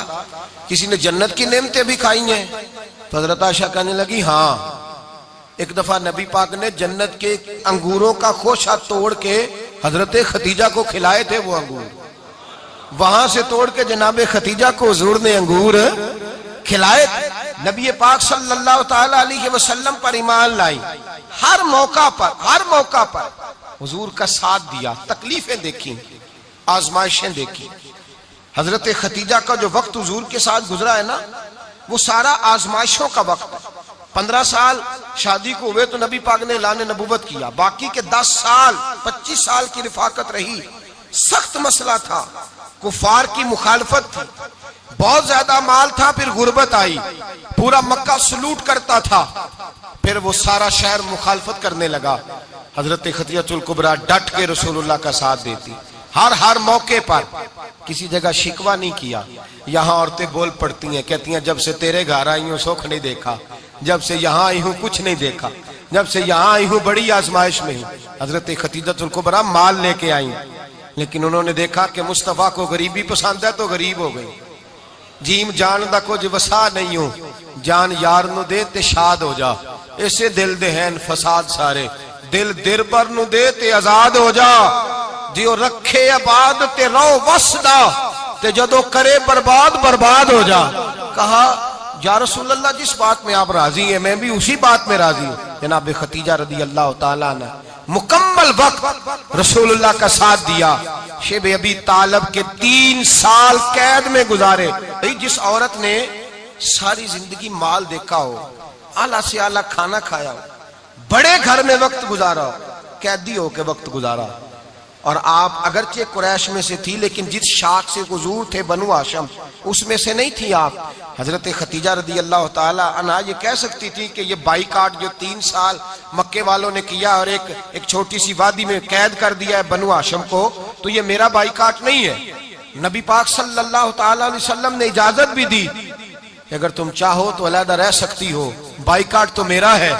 किसी ने जन्नत की नेमतें भी खाई हैं? तो हजरत आयशा कहने लगी हाँ, एक दफा नबी पाक ने जन्नत के अंगूरों का खोशा तोड़ के हजरत खतीजा को खिलाए थे। वो अंगूर वहां से तोड़ के जनाब खतीजा को हुजूर ने अंगूर खिलाए थे। नबी पाक सल्लल्लाहु ताला अलैहि वसल्लम पर ईमान लाई, हर मौका पर हुजूर का साथ दिया, तकलीफें देखी, आजमाइशें देखी। हजरत खतीजा का जो वक्त हुजूर के साथ गुजरा है ना, वो सारा आजमाइशों का वक्त। 15 साल शादी को हुए तो नबी पाक ने ऐलान नबूवत किया, बाकी के 10 साल 25 साल की रिफाकत रही। सख्त मसला था, कुफार की मुखालफत थी, बहुत ज्यादा माल था, फिर गुर्बत आई, पूरा मक्का सलूट करता था, फिर वो सारा शहर मुखालफत करने लगा। हजरत खतीजतुल कुबरा डट के रसूलुल्लाह का साथ देती, हर मौके पर, किसी जगह शिकवा नहीं किया। यहाँ औरतें बोल पड़ती हैं, कहती हैं जब से तेरे घर आई हूँ सुख नहीं देखा, जब से यहाँ आई हूँ कुछ नहीं देखा, जब से यहाँ आई हूँ बड़ी आजमाइश में हूँ। हजरत खतीजतुल कुबरा माल लेके आई, लेकिन उन्होंने देखा कि मुस्तफा को गरीबी पसंद है तो गरीब हो गई। जीम जान दा कुछ वसा नहीं हो, जान यार नु दे ते शाद हो जा, ऐसे दिल दे हैं फसाद सारे, दिल दिरबर नु दे ते आजाद हो जा, जो रखे आबाद ते रो वसदा, ते जदों करे बर्बाद हो जा। कहा या रसूल अल्लाह, जिस बात में आप राजी हैं मैं भी उसी बात में राजी हूं। जनाब खतीजा रदी अल्लाह ताला ने मुकम्मल वक्त रसूलुल्लाह का साथ दिया। शेब अबी तालब के 3 साल कैद में गुजारे। जिस औरत ने सारी जिंदगी माल देखा हो, आला से आला खाना खाया हो, बड़े घर में वक्त गुजारा हो, कैदी हो के वक्त गुजारा। और आप अगरचे कुरैश में से थी, लेकिन जिस शाख से हुजूर थे बनु हाशिम, उसमें से नहीं थी आप। हजरत खतीजा रदी अल्लाह ताला अन्हा ये कह सकती थी कि ये बाइकाट जो 3 साल मक्के वालों ने किया और एक छोटी सी वादी में कैद कर दिया है बनु हाशिम को, तो ये मेरा बाइकाट नहीं है। नबी पाक सल्लल्लाहु ताला अलैहि वसल्लम ने इजाजत भी दी कि अगर तुम चाहो तो अलहदा रह सकती हो, बाइकाट तो मेरा है।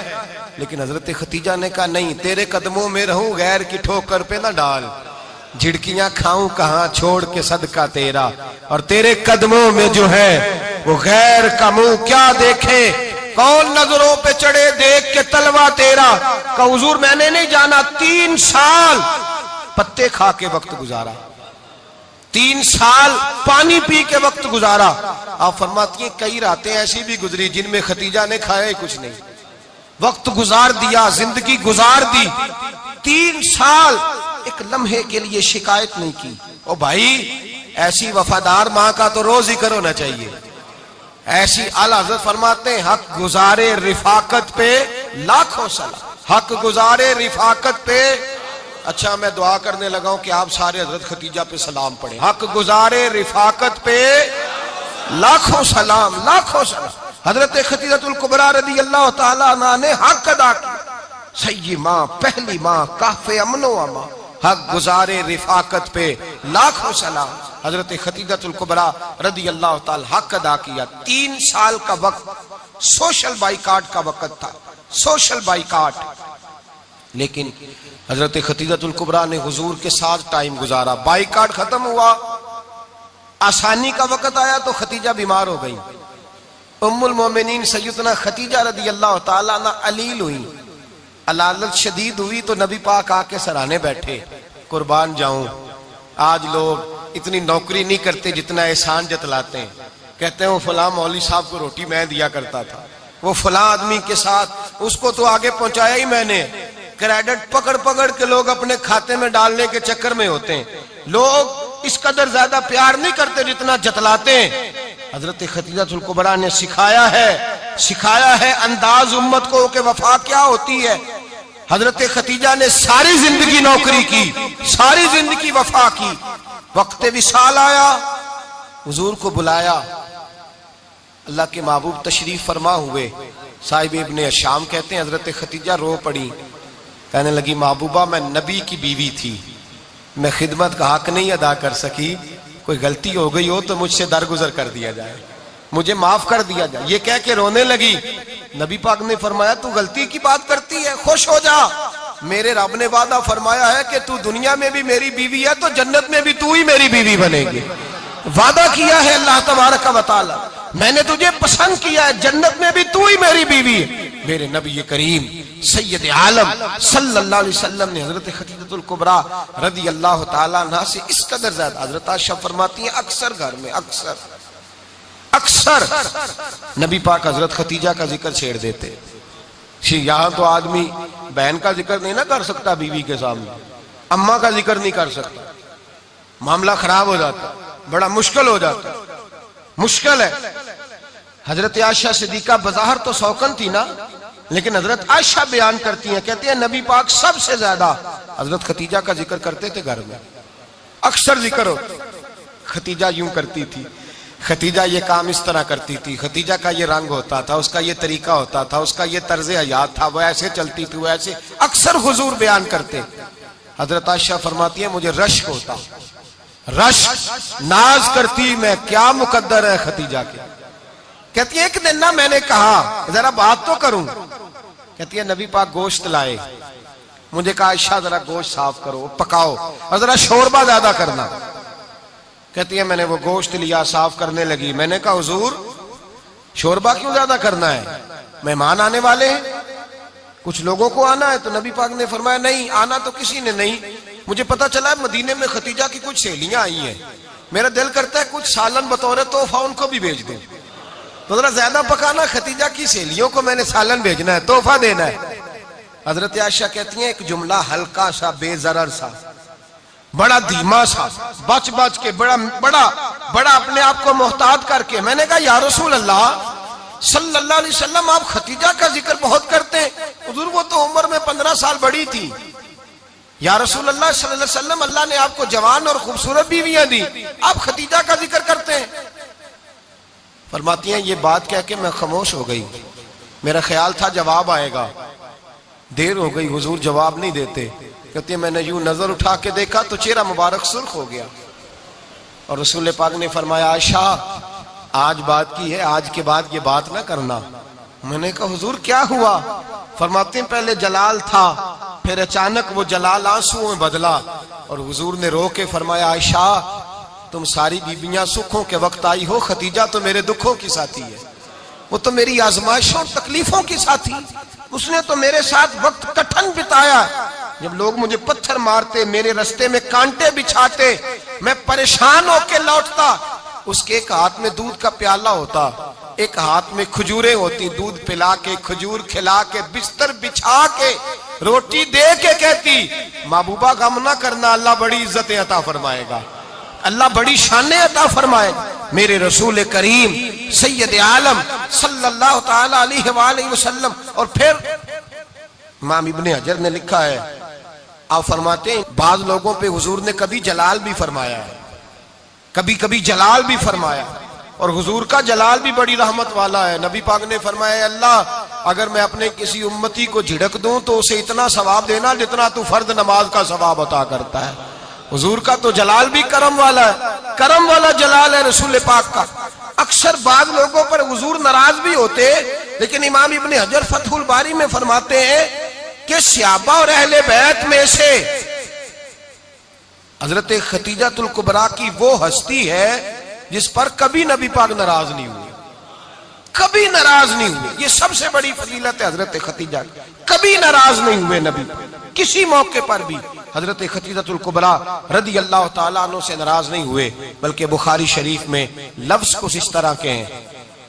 लेकिन हजरत खतीजा ने कहा नहीं, तेरे कदमों में रहूं, गैर की ठोकर पे ना डाल, झिड़कियां खाऊं कहां छोड़ के सदका तेरा, और तेरे कदमों में जो है वो गैर का मुंह क्या देखे, कौन नजरों पे चढ़े देख के तलवा तेरा। का हुजूर मैंने नहीं जाना, 3 साल पत्ते खा के वक्त गुजारा, 3 साल पानी पी के वक्त गुजारा। आप फरमाती हैं कई रातें ऐसी भी गुजरी जिनमें खतीजा ने खाया ही कुछ नहीं, वक्त गुजार दिया, जिंदगी गुजार दी। 3 साल एक लम्हे के लिए शिकायत नहीं की। ओ भाई, ऐसी वफादार माँ का तो रोज जिक्र होना चाहिए। ऐसी आला हज़रत फरमाते हैं हक गुजारे रिफाकत पे लाखों सलाम, हक गुजारे रिफाकत पे। अच्छा, मैं दुआ करने लगा हूं कि आप सारे हजरत खतीजा पे सलाम पढ़े। हक गुजारे रिफाकत पे लाखों सलाम, लाखों सलाम। हजरत खतीजतुल कुबरा रदी अल्लाह ताला अन्हा ने हक अदा किया। सही माँ, पहली माँ, काफे अमनो अमा, हक गुजारे रिफाकत पे लाखों सलाम। हजरत खतीजतुल कुबरा रदी अल्लाह ताला हक अदा किया। 3 साल का वक्त सोशल बाइकाट का वक्त था, सोशल बाइकाट। लेकिन हजरत खतीजतुल कुबरा ने हुजूर के साथ टाइम गुजारा। बाइकाट खत्म हुआ, आसानी का वक्त आया तो खतीजा बीमार हो गई। उम्मुल मोमिनीन सैयदना खतीजा रदी अल्लाह ताला अन्हा अलील हुई, अलालत शदीद हुई तो नबी पाक आके सराहने बैठे। कुर्बान जाऊं, आज लोग इतनी नौकरी नहीं करते जितना एहसान जतलाते हैं। कहते हैं वो फलां मौलवी साहब को रोटी मैं दिया करता था, वो फलां आदमी के साथ उसको तो आगे पहुंचाया ही मैंने। क्रेडिट पकड़ पकड़ के लोग अपने खाते में डालने के चक्कर में होते हैं। लोग इस कदर ज्यादा प्यार नहीं करते जितना जतलाते हैं। हजरत खतीजातुल कुबरा ने सिखाया है अंदाज उम्मत को कि वफा क्या होती है। हजरत खतीजा ने सारी जिंदगी नौकरी की, सारी जिंदगी वफा की। वक्त विसाल आया, हुजूर को बुलाया, अल्लाह के महबूब तशरीफ फरमा हुए। साहिब इब्ने शाम कहते हैं हजरत खतीजा रो पड़ी, कहने लगी महबूबा मैं नबी की बीवी थी, मैं खिदमत का हक नहीं अदा कर सकी, कोई गलती हो गई हो तो मुझसे दरगुजर कर दिया जाए, मुझे माफ कर दिया जाए। ये कह के रोने लगी। नबी पाक ने फरमाया तू गलती की बात करती है, खुश हो जा, मेरे रब ने वादा फरमाया है कि तू दुनिया में भी मेरी बीवी है तो जन्नत में भी तू ही मेरी बीवी बनेगी। वादा किया है अल्लाह तबारक व तआला, मैंने तुझे पसंद किया है, जन्नत में भी तू ही मेरी बीवी है। मेरे नबी करीम सैयद आलम सल्लल्लाहु अलैहि वसल्लम ने हजरत खतीजातुल कुबरा रदी अल्लाह तआला अन्हा से इस कदर ज्यादा, हजरत आयशा फरमाती हैं अक्सर घर में अक्सर नबी पाक हजरत खतीजा का जिक्र छेड़ देते। यहाँ तो आदमी बहन का जिक्र नहीं ना कर सकता बीवी के सामने, अम्मा का जिक्र नहीं कर सकता, मामला खराब हो जाता, बड़ा मुश्किल हो जाता, मुश्किल है। हजरत आयशा सिद्दीका बज़ाहिर तो सौकन थी ना, लेकिन हजरत आयशा बयान करती हैं, कहती है नबी पाक सबसे ज्यादा हजरत खतीजा का जिक्र करते थे घर में, अक्सर जिक्र हो। खतीजा यूं करती थी, खतीजा ये काम इस तरह करती थी, खतीजा का ये रंग होता था, उसका ये तरीका होता था, उसका ये तर्ज हयात था, वो ऐसे चलती थी, वो ऐसे, अक्सर हुजूर बयान करते। हजरत आयशा फरमाती है मुझे रश्क होता, रश्क, नाज करती मैं, क्या मुकद्दर है खतीजा के। कहती है एक दिन ना मैंने कहा जरा बात तो करूं, कहती है नबी पाक गोश्त लाए, मुझे कहा आयशा जरा गोश्त साफ करो, पकाओ और जरा शोरबा ज्यादा करना। कहती है मैंने वो गोश्त लिया, साफ करने लगी, मैंने कहा हुजूर शोरबा क्यों ज्यादा करना है, मेहमान आने वाले हैं, कुछ लोगों को आना है। तो नबी पाक ने फरमाया नहीं, आना तो किसी ने नहीं, मुझे पता चला मदीने में खतीजा की कुछ सहेलियां आई हैं, मेरा दिल करता है कुछ सालन बतौर तोहफा उनको भी भेज दूं, तो जरा ज्यादा पकाना, खतीजा की सहेलियों को मैंने सालन भेजना है, तोहफा देना है। हजरत आयशा कहती हैं एक जुमला हल्का सा, बेजरर सा, बड़ा धीमा सा, बच बच के, बड़ा बड़ा बड़ा अपने आप को मोहतात करके, मैंने कहा या रसूल अल्लाह सल्लल्लाहु अलैहि वसल्लम आप खतीजा का जिक्र बहुत करते हैं, हुजूर वो तो उम्र में 15 साल बड़ी थी। या रसूल अल्लाह सल्लल्लाहु अलैहि वसल्लम अल्लाह ने आपको जवान और खूबसूरत बीवियां दी, आप खतीजा का जिक्र करते हैं। फरमाती हैं ये बात कह के मैं खामोश हो गई, मेरा ख्याल था जवाब आएगा, देर हो गई, हुजूर जवाब नहीं देते। कहती है मैंने यूं नजर उठा के देखा तो चेहरा मुबारक सुर्ख हो गया, और रसूल पाक ने फरमाया आयशा आज बात की है, आज के बाद ये बात ना करना। मैंने कहा हुजूर क्या हुआ? फरमाते हैं पहले जलाल था, फिर अचानक वो जलाल आंसुओं में बदला, और हुजूर ने रो के फरमाया आयशा तुम सारी बीबियां सुखों के वक्त आई हो, खतीजा तो मेरे दुखों की साथी है, वो तो मेरी आजमाइशों तकलीफों की साथी, उसने तो मेरे साथ वक्त कठिन बिताया, जब लोग मुझे पत्थर मारते, मेरे रास्ते में कांटे बिछाते, मैं परेशान होके लौटता, उसके एक हाथ में दूध का प्याला होता, एक हाथ में खजूरें होती, दूध पिला के, खजूर खिला के, बिस्तर बिछा के, रोटी दे के कहती महबूबा गम ना करना, अल्लाह बड़ी इज्जतें अता फरमाएगा, अल्लाह बड़ी शानें अता फरमाएगा। मेरे रसूल करीम सैयद आलम सल्लल्लाहु ताला अलैहि वसल्लम। और फिर इमाम इब्ने हजर ने लिखा है, आप फरमाते हैं बाज लोगों पे हुजूर ने कभी जलाल भी फरमाया है, कभी कभी जलाल भी फरमाया, और हुजूर का जलाल भी बड़ी रहमत वाला है। नबी पाक ने फरमाया अल्लाह अगर मैं अपने किसी उम्मती को झिड़क दूं तो उसे इतना सवाब देना जितना तू फर्द नमाज का सवाब अता करता है। हुजूर का तो जलाल भी करम वाला है, करम वाला जलाल है रसूल पाक का। अक्सर बाद लोगों पर हुजूर नाराज भी होते, लेकिन इमाम इब्ने हजर फतहुल बारी में फरमाते हैं कि सहाबा और अहले बैत में से हजरत खतीजातुल कुबरा की वो हस्ती है जिस पर कभी नबी पाक नाराज नहीं हुए, कभी नाराज नहीं हुए। ये सबसे बड़ी फजीलत है हजरत खतीजा, कभी नाराज नहीं हुए नबी किसी मौके पर भी। हजरत खतीजातुल कुबरा रदी अल्लाह ताला अन्हु से नाराज नहीं हुए, बल्कि बुखारी शरीफ में लफ्ज कुछ इस तरह के हैं।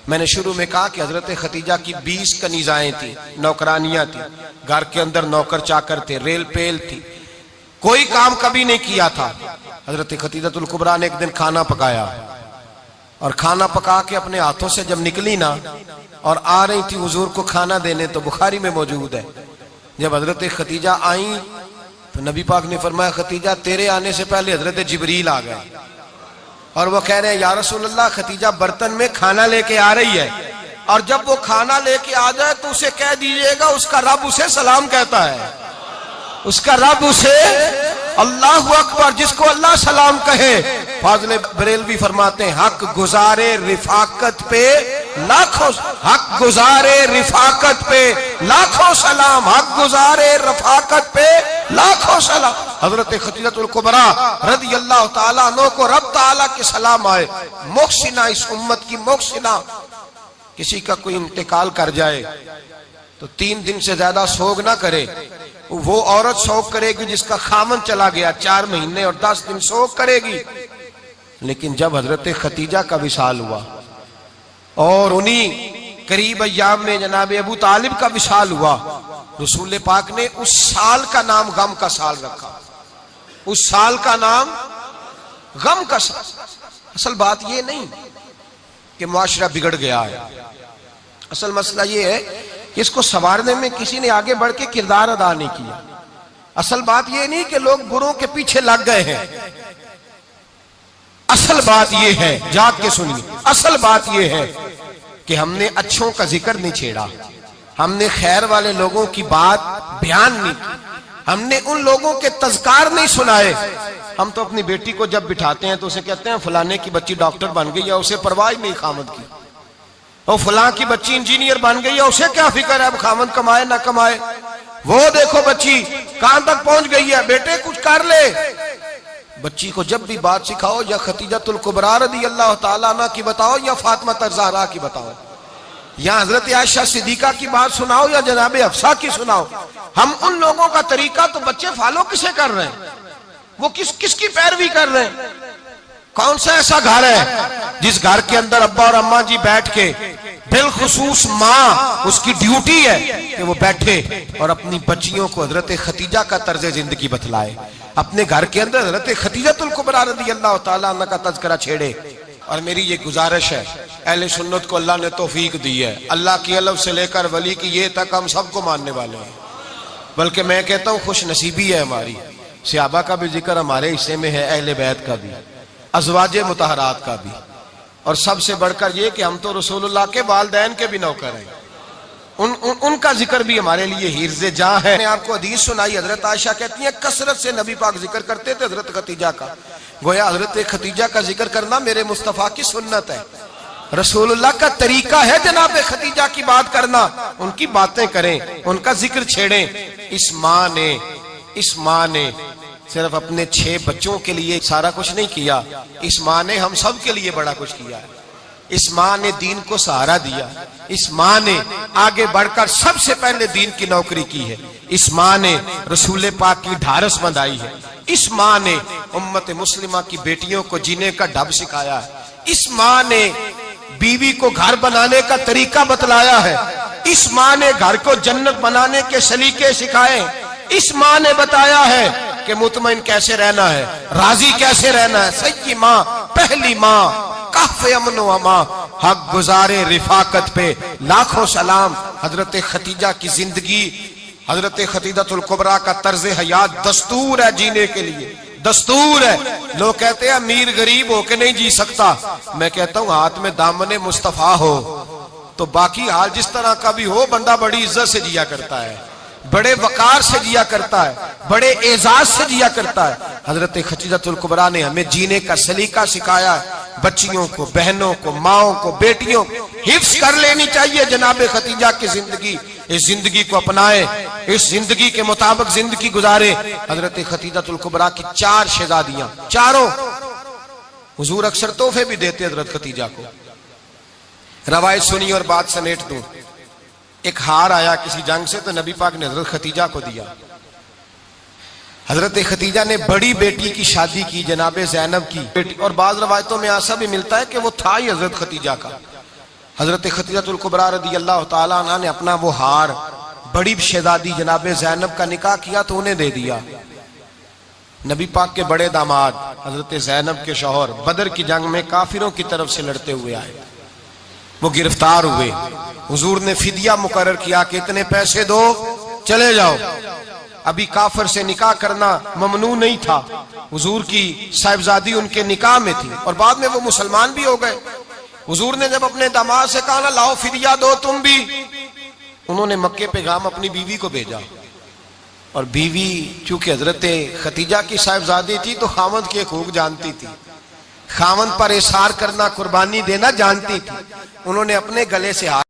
मैंने शुरू में कहा कि हजरत खतीजा की 20 कनीजाएं थी, नौकरानियां थी, घर के अंदर नौकर चाकर थे, रेल पेल थी, कोई काम कभी नहीं किया था। हजरत खतीजातुल कुबरा ने एक दिन खाना पकाया, और खाना पका के अपने हाथों से जब निकली ना और आ रही थी हुजूर को खाना देने, तो बुखारी में मौजूद है, जब हजरत खतीजा आई तो नबी पाक ने फरमाया, खतीजा तेरे आने से पहले हजरत जिब्रील आ गए और वो कह रहे हैं या रसूल अल्लाह, खतीजा बर्तन में खाना लेके आ रही है, और जब वो खाना लेके आ जाए तो उसे कह दीजिएगा उसका रब उसे सलाम कहता है, उसका रब उसे अल्लाहु अकबर, जिसको अल्लाह सलाम कहे। फाज़िल बरेलवी फरमाते हैं, हक गुजारे रिफाकत पे लाखों, हक गुजारे रिफाकत पे लाखों सलाम, हक गुजारे रफाकत पे लाखों सलाम। हजरत खतीजतुल कुबरा रज़ी अल्लाह ताला अन्हा को रब ताला के सलाम आए। मोहसिना, इस उम्मत की मोहसिना। किसी का कोई इंतकाल कर जाए तो 3 दिन से ज्यादा सोग ना करे। वो औरत शोक करेगी जिसका खामन चला गया, 4 महीने और 10 दिन शोक करेगी। लेकिन जब हजरत खतीजा का विशाल हुआ और उन्हीं करीब अय्याम में जनाब अबू तालिब का विशाल हुआ, रसूल पाक ने उस साल का नाम गम का साल रखा। उस साल का नाम गम का साल। असल बात यह नहीं कि मुआशरा बिगड़ गया है, असल मसला यह है कि इसको संवारने में किसी ने आगे बढ़ के किरदार अदा नहीं किया। असल बात यह नहीं कि लोग बुरों के पीछे लग गए हैं, असल बात यह है, जाग के सुनिए, असल बात यह है कि हमने अच्छों का जिक्र नहीं छेड़ा, हमने खैर वाले लोगों की बात बयान नहीं की, हमने उन लोगों के तज़कार नहीं सुनाए। हम तो अपनी बेटी को जब बिठाते हैं तो उसे कहते हैं फलाने की बच्ची डॉक्टर बन गई है, उसे परवाह नहीं खामद की। और फलां की बच्ची इंजीनियर बन गई है, उसे क्या फिक्र है अब खामद कमाए ना कमाए। वो देखो बच्ची कहां तक पहुंच गई है, बेटे कुछ कर ले। बच्ची को जब भी बात सिखाओ या खतीजतुल कुबरा रज़ी अल्लाह ताला अन्हा की बताओ या फातिमा ज़हरा की बताओ, या हजरत आयशा सिद्दीका की बात सुनाओ या जनाब हफ्सा की सुनाओ। हम उन लोगों का तरीका तो बच्चे फॉलो किसे कर रहे हैं, वो किसकी पैरवी कर रहे हैं। कौन सा ऐसा घर है जिस घर के अंदर अब्बा और अम्मा जी बैठ के, बिलखुसूस माँ, उसकी ड्यूटी है कि वो बैठे और अपनी बच्चियों को हजरत खतीजा का तर्ज जिंदगी बतलाए, अपने घर के अंदर हजरत खतीजतुल कुबरा रज़ी अल्लाह ताला अन्हा का तज़किरा छेड़े। और मेरी ये गुजारिश है, अहले सुन्नत को अल्लाह ने तौफीक दी है, अल्लाह की अलफ से लेकर वली की ये तक हम सबको मानने वाले हैं। बल्कि मैं कहता हूँ खुश नसीबी है हमारी, सहाबा का भी जिक्र हमारे हिस्से में है, अहले बैत का भी, अज़वाजे मुतहरात का भी, और सबसे बढ़कर ये कि हम तो रसूलुल्लाह के वालिदैन के भी नौकर हैं, उनका जिक्र भी हमारे लिए हिर्ज़े जां है। मैंने आपको हदीस सुनाई, हजरत आयशा कहती हैं कसरत से नबी पाक जिक्र करते थे हजरत खतीजा का। गोया हजरत खतीजा का जिक्र करना मेरे मुस्तफ़ा की सुन्नत है, रसूलुल्लाह का तरीका है जनाब खतीजा की बात करना। उनकी बातें करें, उनका जिक्र छेड़ें। इस माँ ने सिर्फ अपने 6 बच्चों के लिए सारा कुछ नहीं किया, इस माँ ने हम सब के लिए बड़ा कुछ किया है। इस माँ ने दीन को सहारा दिया, इस माँ ने आगे बढ़कर सबसे पहले दीन की नौकरी की है, इस माँ ने रसूल पाक की ढारस बंधाई है, इस माँ ने उम्मत मुस्लिमा की बेटियों को जीने का ढब सिखाया है, इस माँ ने बीवी को घर बनाने का तरीका बतलाया है, इस माँ ने घर को जन्नत बनाने के सलीके सिखाए, इस माँ ने बताया है कि मुतमईन कैसे रहना है, राजी कैसे रहना है। सच्ची माँ, पहली माँ, काफ़े अमन व अमा, हक गुजारे रिफाकत पे लाखों सलाम। हजरत खतीजा की जिंदगी, हजरत खतीजतुल कुबरा का तर्ज हयात दस्तूर है जीने के लिए, दस्तूर है। लोग कहते हैं अमीर गरीब होके नहीं जी सकता, मैं कहता हूँ हाथ में दामने मुस्तफा हो तो बाकी हाल जिस तरह का भी हो, बंदा बड़ी इज्जत से जिया करता है, बड़े वकार से जिया करता है, बड़े एजाज से जिया करता है। हजरत खतीजतुल कुबरा ने हमें जीने का सलीका सिखाया है। बच्चियों को, बहनों को, माओं को, बेटियों को हिफ्ज कर लेनी चाहिए जनाब खतीजा की जिंदगी। इस जिंदगी को अपनाए, इस जिंदगी के मुताबिक जिंदगी गुजारे। हजरत खतीजतुल कुबरा की 4 शहजादियां, चारों हुजूर अक्सर तोहफे भी देते हजरत खतीजा को। रवायत सुनी और बात समेट दूं। एक हार आया किसी जंग से तो नबी पाक ने हजरत खतीजा को दिया। हजरत खतीजा ने बड़ी बेटी की शादी की, जनाबे ज़ैनब की बेटी, और बाज़ रवायतों में ऐसा भी मिलता है कि वो था ही हजरत खतीजा का। हजरत खतीजतुल कुबरा रज़ी अल्लाह ताला अन्हा ने अपना वो हार बड़ी शहजादी जनाबे ज़ैनब का निकाह किया तो उन्हें दे दिया। नबी पाक के बड़े दामाद हजरत ज़ैनब के शौहर बदर की जंग में काफिरों की तरफ से लड़ते हुए आए, वो गिरफ्तार हुए। हुजूर ने फिदिया मुकर्रर किया कि इतने पैसे दो चले जाओ। अभी काफिर से निकाह करना ममनू नहीं था, हुजूर की साहिबजादी उनके निकाह में थी और बाद में वो मुसलमान भी हो गए। हुजूर ने जब अपने दामाद से कहा ना लाओ फिदिया दो तुम भी, उन्होंने मक्के पैगाम अपनी बीवी को भेजा और बीवी चूंकि हजरत खतीजा की साहिबजादी थी तो खामद की हकूक जानती थी, खामद पर इसार करना कुर्बानी देना जानती थी। उन्होंने अपने गले से हाथ